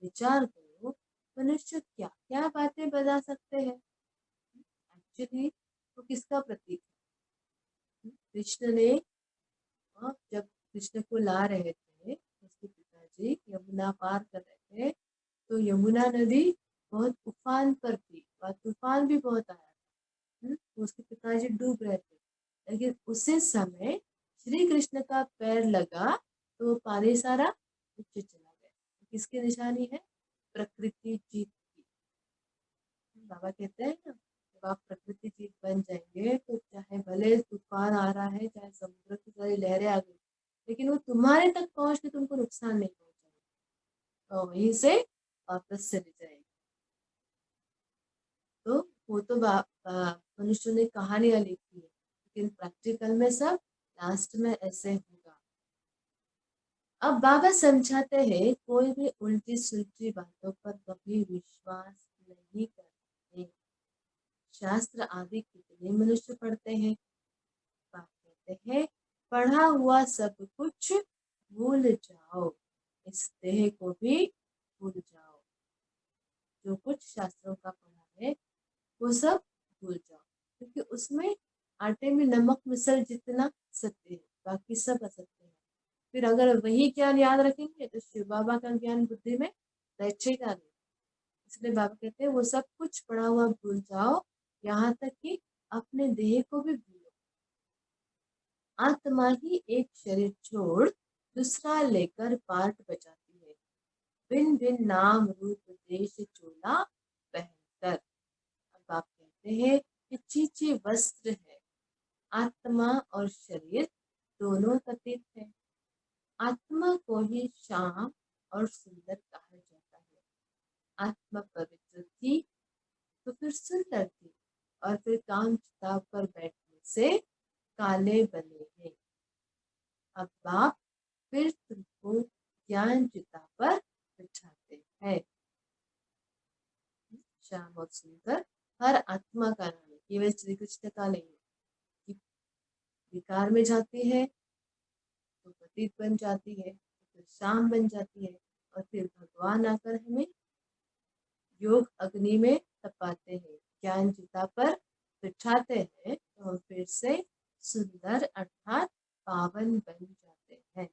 विचार करो, मनुष्य क्या क्या बातें बता सकते हैं। एक्चुअली वो किसका प्रतीक है? कृष्ण ने, जब कृष्ण को ला रहे थे उसके पिताजी यमुना पार कर रहे थे, तो यमुना नदी बहुत उफान पर थी और तूफान भी बहुत आया था, तो उसके पिताजी डूब रहे थे, लेकिन उसी समय श्री कृष्ण का पैर लगा तो वो पानी सारा नीचे चला गया। किसकी निशानी है? प्रकृति जीत की। बाबा कहते हैं ना, जब आप प्रकृति जीत बन जाएंगे तो चाहे भले तूफान आ रहा है, चाहे समुद्र की सारी लहरें आ गई, लेकिन वो तुम्हारे तक पहुंच के तुमको नुकसान नहीं पहुंचाएगी, और वहीं से वापस चली जाएगी। तो वो तो मनुष्य ने कहानियां लिखी है, लेकिन प्रैक्टिकल में सब लास्ट में ऐसे होगा। अब बाबा समझाते हैं कोई भी उल्टी सुलटी बातों पर कभी विश्वास नहीं करते। शास्त्र आदि कितने मनुष्य पढ़ते हैं, बाप कहते हैं पढ़ा हुआ सब कुछ भूल जाओ, इस देह को भी भूल जाओ। जो कुछ शास्त्रों का पढ़ा है वो सब भूल जाओ, क्योंकि उसमें आटे में नमक मिसल जितना सत्य है, बाकी सब असत्य है। फिर अगर वही ज्ञान याद रखेंगे तो शिव बाबा का ज्ञान बुद्धि में बैठेगा नहीं। इसलिए बाबा कहते हैं वो सब कुछ पढ़ा हुआ भूल जाओ, यहाँ तक कि अपने देह को भी भूलो। आत्मा ही एक शरीर छोड़ दूसरा लेकर पार्ट बजाती है, भिन्न भिन्न नाम रूप देश चोला पहनकर। अब आप कहते हैं कि चीची वस्त्र है, आत्मा और शरीर दोनों अतीत है। आत्मा को ही शाम और सुंदर कहा जाता है। आत्मा पवित्र थी तो फिर सुंदर थी, और फिर काम चिताब पर बैठने से काले बने हैं। अब बाप फिर तुमको ज्ञान चिता पर बिठाते हैं। श्याम और सुंदर हर आत्मा का नाम है, केवल श्री कृष्ण का नहीं है। कि विकार में जाती है तो पतित बन जाती है, तो फिर शाम बन जाती है, और फिर भगवान आकर हमें योग अग्नि में तपाते हैं, ज्ञान चिता पर बिठाते हैं, तो हम फिर से सुंदर अर्थात पावन बन जाते हैं।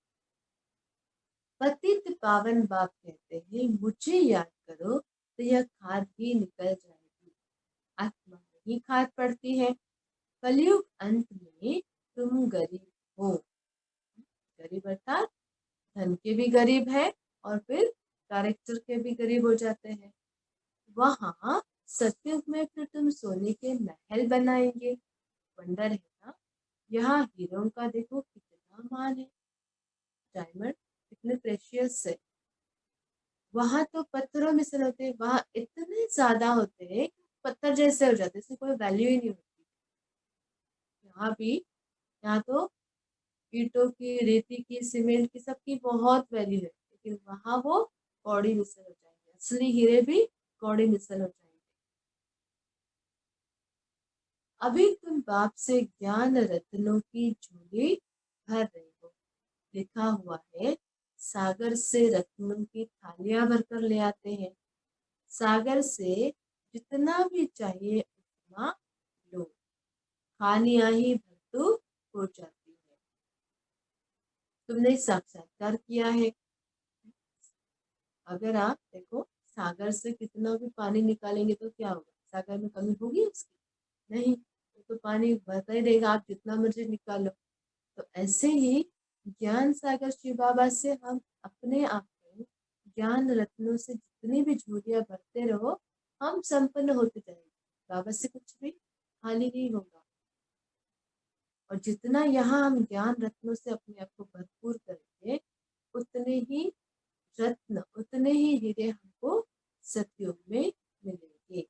पतित पावन बाप कहते हैं, मुझे याद करो तो यह खाद भी निकल जाएगी। आत्मा नहीं खाद पड़ती है। कलयुग अंत में तुम गरीब हो। गरीब अर्थात धन के भी गरीब है और फिर कैरेक्टर के भी गरीब हो जाते हैं। वहां सतयुग में फिर तुम सोने के महल बनाएंगे। वंडर है ना। यहाँ हीरों का देखो कितना मान है, डायमंड कितने प्रेशियस है। वहां तो पत्थरों में से होते हैं, वहां इतने ज्यादा होते हैं कि पत्थर जैसे हो जाते हैं, इसकी कोई वैल्यू ही नहीं होती। यहाँ भी, यहाँ तो ईंटों की, रेती की, सीमेंट की, सबकी बहुत वैल्यू है, लेकिन वहां वो कौड़ी मिसल हो जाएंगे। असली हीरे भी कौड़ी मिसल हो जाएंगे। अभी तुम बाप से ज्ञान रत्नों की झोली भर रही हो। लिखा हुआ है, सागर से रत्नों की थालियां भरकर ले आते हैं। सागर से जितना भी चाहिए उतना लो, खानियां ही भरतू हो जाती है। तुमने साक्षात्कार किया है। अगर आप देखो, सागर से कितना भी पानी निकालेंगे तो क्या होगा? सागर में कमी होगी उसकी? नहीं, तो पानी बहता ही रहेगा, आप जितना मर्जी निकालो। तो ऐसे ही ज्ञान सागर शिव बाबा से हम अपने आप को ज्ञान रत्नों से जितनी भी झोलियां भरते रहो, हम संपन्न होते जाएंगे। बाबा से कुछ भी खाली नहीं होगा। और जितना यहाँ हम ज्ञान रत्नों से अपने आप को भरपूर करेंगे, उतने ही रत्न, उतने ही हीरे हमको सतयुग में मिलेंगे।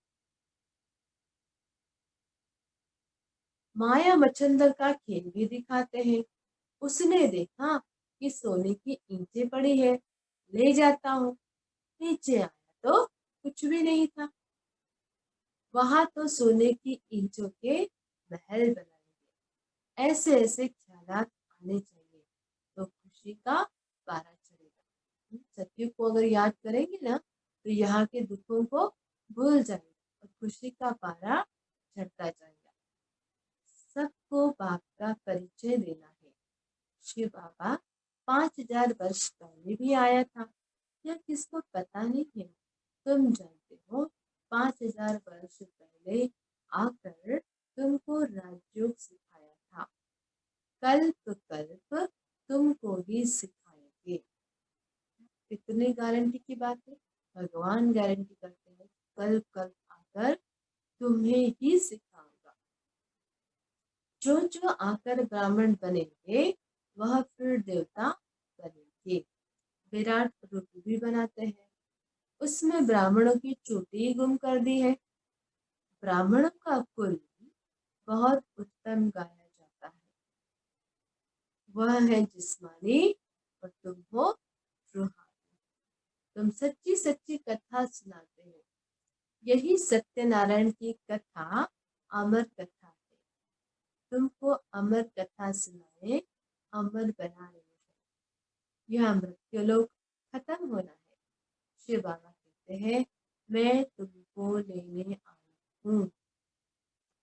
माया मच्छंदर का खेल भी दिखाते हैं। उसने देखा कि सोने की ईंटें पड़ी है, ले जाता हूँ। नीचे आया तो कुछ भी नहीं था। वहां तो सोने की ईंटों के महल बनाएंगे। ऐसे ऐसे ख्यालात आने चाहिए तो खुशी का पारा चढ़ेगा। सत्युग को अगर याद करेंगे ना, तो यहाँ के दुखों को भूल जाएंगे और खुशी का पारा चढ़ता जाएगा। सबको बाप का परिचय देना है। शिव बाबा 5000 वर्ष पहले भी आया था, यह किसको पता नहीं है। तुम जानते हो, 5000 वर्ष पहले आकर तुमको राजयोग सिखाया था। कल्प कल्प तुमको ही सिखाएंगे। कितनी गारंटी की बात है? भगवान गारंटी करते हैं, कल्प कल्प आकर तुम्हें ही सिखाऊंगा। जो जो आकर ब्राह्मण बनेंगे वह फिर देवता बनेंगे। विराट रूप भी बनाते हैं, उसमें ब्राह्मणों की चोटी गुम कर दी है। ब्राह्मणों का कुल बहुत उत्तम गाया जाता है। वह है जिस्मानी और तुम हो रूहानी। तुम सच्ची सच्ची कथा सुनाते हो। यही सत्यनारायण की कथा अमर कथा है। तुमको अमर कथा सुनाए, अमर बना रहे हैं। यह मृत्युलोक खत्म होना है। शिव बाबा कहते हैं, मैं तुमको लेने आई हूँ।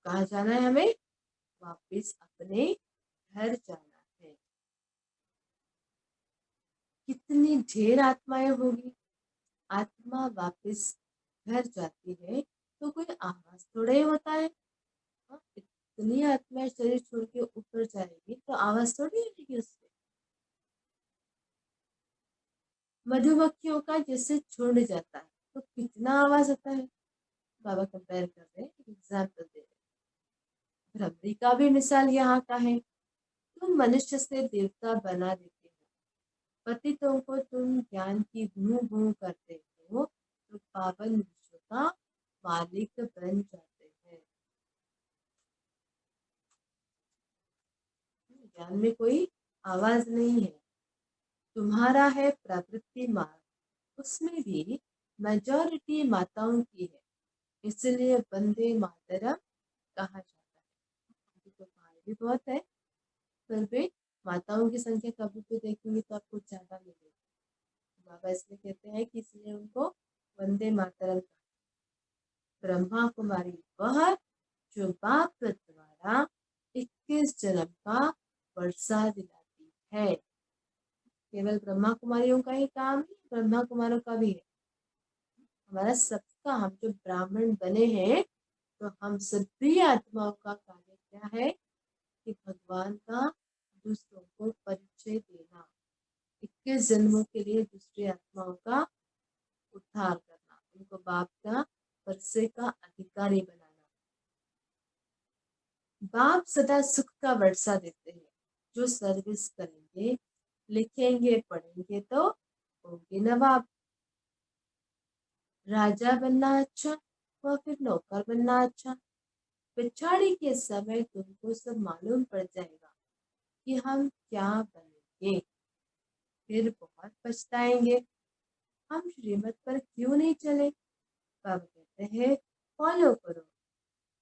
कहाँ जाना है हमें? वापिस अपने घर जाना है। कितनी ढेर आत्माएं होगी। आत्मा वापिस घर जाती है तो कोई आवाज थोड़ा ही होता है। हाँ, इतनी आत्माएं शरीर छोड़ के ऊपर जाएगी तो आवाज थोड़ी आएगी उससे। मधुमक्खियों का जैसे झुंड जाता है तो कितना आवाज आता है। बाबा कंपेयर कर रहे हैं, एग्जाम्पल दे रहे हैं। भ्रमरी का भी मिसाल यहाँ का है। तुम मनुष्य से देवता बना देते हो, पतितों को तुम ज्ञान की भूं भूं करते हो, तो पावन विश्व का मालिक बन जाते हैं। ज्ञान में कोई आवाज नहीं है, तुम्हारा है प्रवृत्ति मार्ग, उसमें भी मेजॉरिटी माताओं की है, इसलिए वंदे मातरम कहा जाता है। अभी तो भाई भी बहुत है, फिर भी माताओं की संख्या कभी भी देखेंगे तो आपको ज्यादा मिलेगी। बाबा इसलिए कहते हैं कि इसलिए उनको वंदे मातरम कहा। ब्रह्मा कुमारी वह जो बाप द्वारा 21 जन्म का वर्षा दिलाती है। केवल ब्रह्मा कुमारियों का ही काम है, ब्रह्मा कुमारों का भी है, हमारा सबका। हम जो ब्राह्मण बने हैं तो हम सभी आत्माओं का कार्य क्या है कि भगवान का दूसरों को परिचय देना, 21 जन्मों के लिए दूसरी आत्माओं का उद्धार करना, उनको बाप का वर्षे का अधिकारी बनाना। बाप सदा सुख का वर्षा देते हैं। जो सर्विस करेंगे, लिखेंगे, पढ़ेंगे तो होंगे नवाब। राजा बनना अच्छा व फिर नौकर बनना अच्छा। पिछाड़ी के समय तुमको सब मालूम पड़ जाएगा कि हम क्या बनेंगे, फिर बहुत पछताएंगे। हम श्रीमत पर क्यों नहीं चले? बाबा कहते हैं फॉलो करो।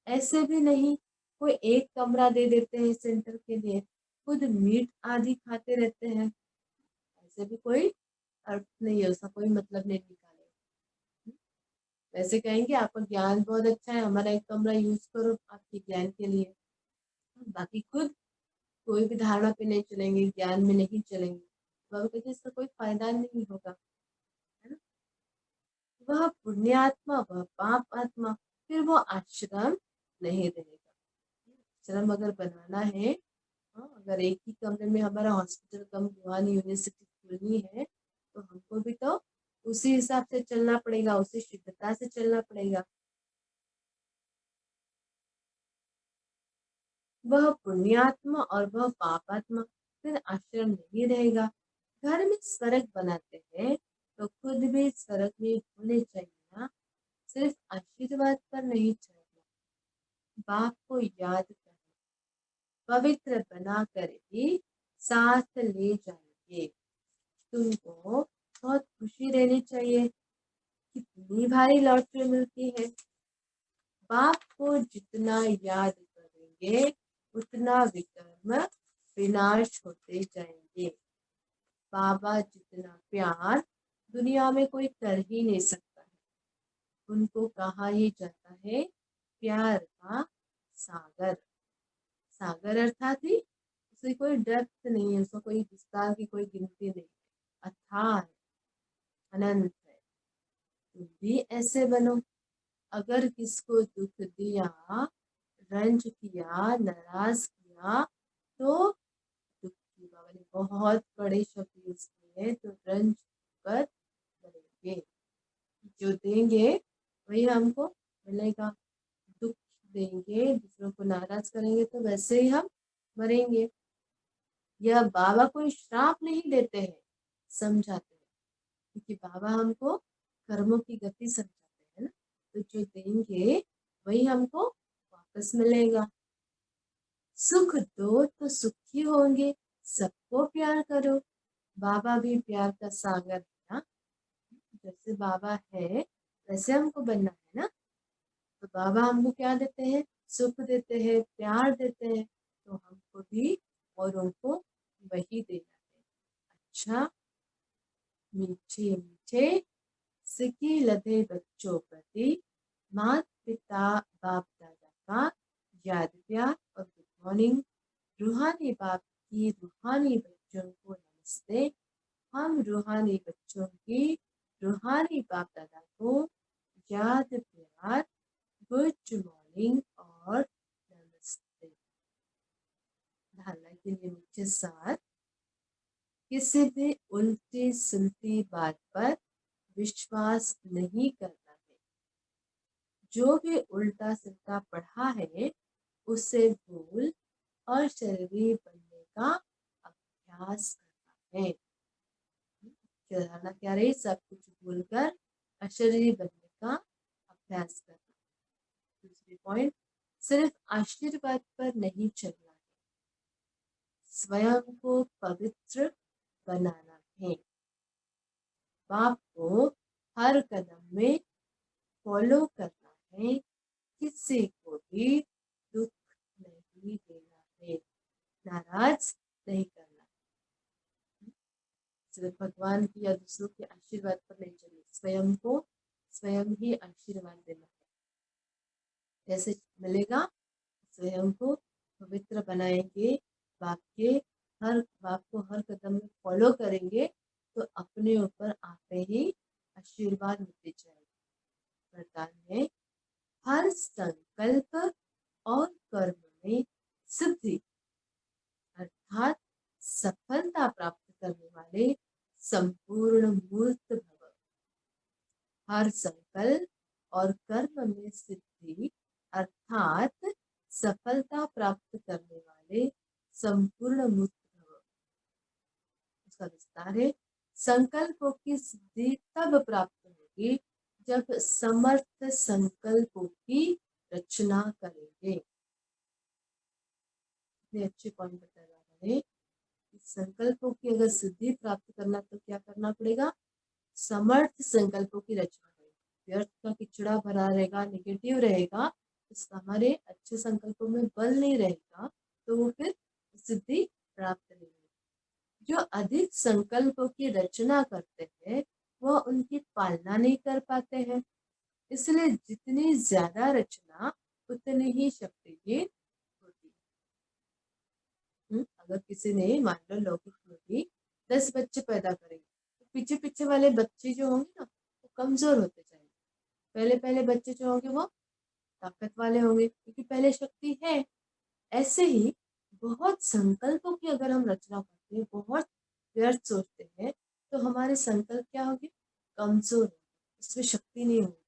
ऐसे भी नहीं कोई एक कमरा दे देते हैं सेंटर के लिए, खुद मीट आदि खाते रहते हैं, ऐसे भी कोई अर्थ नहीं है, उसका कोई मतलब नहीं निकाले। वैसे कहेंगे आपका ज्ञान बहुत अच्छा है, हमारा एक कमरा यूज करो आपके ज्ञान के लिए, बाकी खुद कोई भी धारणा पे नहीं चलेंगे, ज्ञान में नहीं चलेंगे, बाबा कहते इसका कोई फायदा नहीं होगा, है ना। वह पुण्यात्मा वह पाप आत्मा, फिर वो आश्रम नहीं रहेगा। आश्रम अगर बनाना है, हाँ, अगर एक ही कमरे में हमारा हॉस्पिटल कम गुहान यूनिवर्सिटी खुलनी है तो हमको भी तो उसी हिसाब से चलना पड़ेगा, उसी शुद्धता से चलना पड़ेगा। वह पुण्यात्मा और वह पापात्मा, फिर आश्रम नहीं रहेगा। घर में स्वर्ग बनाते हैं तो खुद भी स्वर्ग में होने चाहिए ना, सिर्फ आशीर्वाद पर नहीं चलना, बाप को याद करना, पवित्र बना कर ही साथ ले जाएंगे। तुमको बहुत खुशी रहनी चाहिए, कितनी भारी लॉटरी मिलती है। बाप को जितना याद करेंगे उतना विकर्म विनाश होते जाएंगे। बाबा जितना प्यार दुनिया में कोई कर ही नहीं सकता है, उनको कहा ही जाता है प्यार का सागर। सागर अर्थात ही उसकी कोई डेप्थ नहीं है, उसका कोई विस्तार की कोई गिनती नहीं है, अथाह है, अनंत है। तुम भी ऐसे बनो। अगर किसको दुख दिया, रंज किया, नाराज किया तो दुखी, बाबा ने बहुत बड़े शब्द यूज किए हैं, तो रंज पर मरेंगे। जो देंगे वही हमको मिलेगा। दुख देंगे, दूसरों को नाराज करेंगे तो वैसे ही हम मरेंगे। यह बाबा कोई श्राप नहीं देते हैं, समझाते हैं, क्योंकि बाबा हमको कर्मों की गति समझाते हैं ना, तो जो देंगे वही हमको वापस मिलेगा। सुख दो तो सुखी होंगे, सबको प्यार करो। बाबा भी प्यार का सागर है ना, जैसे बाबा है वैसे हमको बनना है ना। तो बाबा हमको क्या देते हैं? सुख देते हैं, प्यार देते हैं, तो हमको भी औरों को वही देना है। अच्छा, मीठे मीठे सिकी लदे बच्चों प्रति माता पिता बाप दादा का याद प्यार और गुड मॉर्निंग। रूहानी बाप की रूहानी बच्चों को नमस्ते। हम रूहानी बच्चों की रूहानी बाप दादा को याद प्यार, गुड मॉर्निंग और नमस्ते। धारणा के लिए मुख्य सार, किसी भी उल्टी सुलटी बात पर विश्वास नहीं करना है। जो भी उल्टा सिल्टा पढ़ा है उसे भूल और शरीरी बनने का अभ्यास करना है। धारणा क्या रही? सब कुछ भूलकर अशरीरी बनने का अभ्यास करना। दूसरी पॉइंट, सिर्फ आशीर्वाद पर नहीं चलना है, स्वयं को पवित्र बनाना है। है। बाप को हर कदम में फॉलो करना है, किसी को भी दुख नहीं देना है, नाराज नहीं करना है। सिर्फ भगवान की या दूसरों के आशीर्वाद पर नहीं चलना, स्वयं को स्वयं ही आशीर्वाद देना है। कैसे मिलेगा? स्वयं को पवित्र बनाएंगे, बाप को हर कदम में फॉलो करेंगे तो अपने ऊपर आपे ही आशीर्वाद मिलते जाएंगे। वरदान है, हर संकल्प और कर्म में सिद्धि अर्थात सफलता प्राप्त करने वाले संपूर्ण मूर्त भव। हर संकल्प और कर्म में सिद्धि अर्थात सफलता प्राप्त करने वाले संपूर्ण मूर्त भव। उसका विस्तार है, संकल्पों की सिद्धि तब प्राप्त होगी जब समर्थ संकल्पों की रचना करेंगे। इतने अच्छे पॉइंट बताया बाबा ने। संकल्पों की अगर सिद्धि प्राप्त करना तो क्या करना पड़ेगा? समर्थ संकल्पों की रचना करेंगे। व्यर्थ का किचड़ा भरा रहेगा, नेगेटिव रहेगा, तो हमारे अच्छे संकल्पों में बल नहीं रहेगा, तो वो फिर सिद्धि प्राप्त नहीं होगी। जो अधिक संकल्पों की रचना करते हैं वह उनकी पालना नहीं कर पाते हैं, इसलिए जितनी ज्यादा रचना उतनी ही शक्तिहीन होती है। अगर किसी ने मान लो लौकिक में भी 10 बच्चे पैदा करेंगे तो पीछे पीछे वाले बच्चे जो होंगे ना वो कमजोर होते जाएंगे, पहले पहले बच्चे जो होंगे वो ताकत वाले होंगे क्योंकि पहले शक्ति है। ऐसे ही बहुत संकल्पों की अगर हम रचना करते हैं, बहुत व्यर्थ सोचते हैं, तो हमारे संकल्प क्या होगी? कमजोर होंगे, उसमें शक्ति नहीं होगी,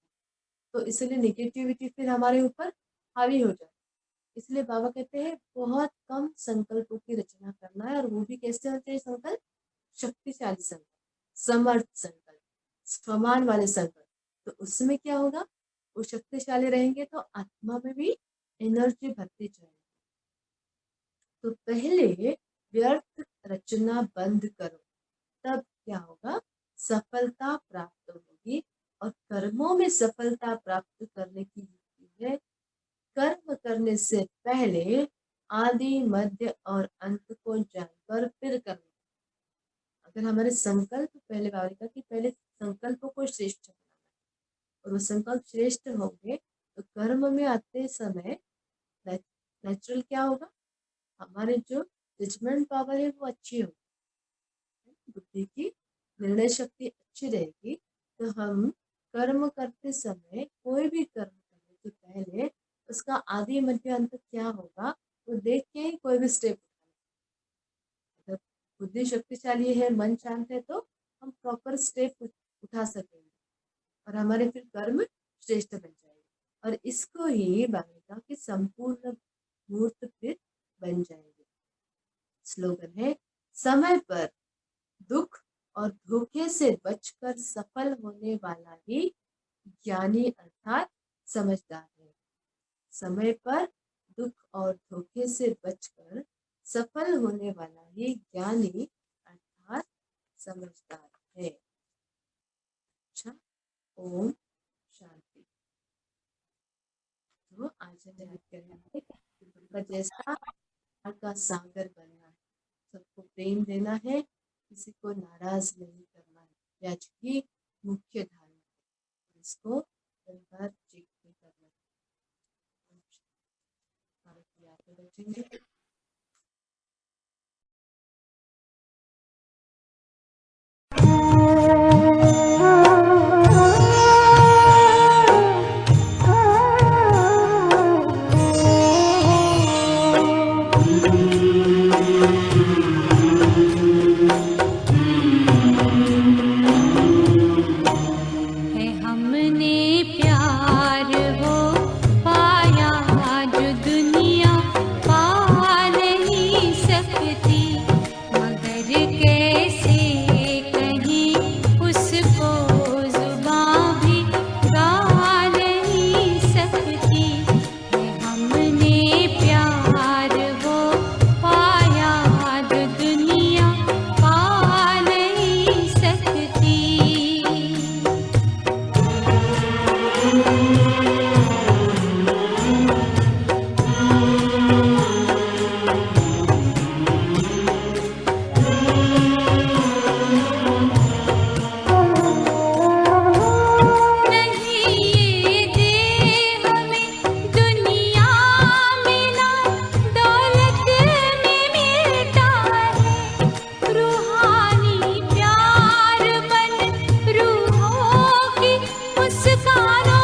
तो इसलिए नेगेटिविटी फिर हमारे ऊपर हावी हो जाए। इसलिए बाबा कहते हैं बहुत कम संकल्पों की रचना करना है, और वो भी कैसे होते हैं संकल्प? शक्तिशाली संकल्प, समर्थ संकल्प, समान वाले संकल्प। तो उसमें क्या होगा? वो शक्तिशाली रहेंगे तो आत्मा में भी एनर्जी भरती जाएगी। तो पहले व्यर्थ रचना बंद करो, तब क्या होगा? सफलता प्राप्त होगी। और कर्मों में सफलता प्राप्त करने की युक्ति है, कर्म करने से पहले आदि मध्य और अंत को जानकर फिर करना। अगर हमारे संकल्प पहले बाबा का कि पहले संकल्पों को श्रेष्ठ बनाना है, और वो संकल्प श्रेष्ठ होंगे तो कर्म में आते समय नेचुरल क्या होगा? हमारे जो जजमेंट पावर है वो अच्छी होगी, बुद्धि की निर्णय शक्ति अच्छी रहेगी, तो हम कर्म करते समय कोई भी कर्म करने से पहले उसका आदि मध्य अंत क्या होगा वो देख के ही कोई भी स्टेप उठाना। अगर बुद्धि शक्तिशाली है, मन शांत है, तो हम प्रॉपर स्टेप उठा सकेंगे और हमारे फिर कर्म श्रेष्ठ बन जाएंगे। और इसको ही बाबा कि संपूर्ण मूर्त फिर बन जाएंगे। स्लोगन है, समय पर दुख और धोखे से बचकर सफल होने वाला ही ज्ञानी अर्थात समझदार है। समय पर दुख और धोखे से बचकर सफल होने वाला ही ज्ञानी अर्थात समझदार है। अच्छा, ओम शांति। तो आज हम याद करेंगे कि जैसा का सागर बनना है, सबको प्रेम देना है, किसी को नाराज नहीं करना है, ये आज की मुख्य धारणा है। इसको बार चेक भी करना है। बैठेंगे। मुस्कानों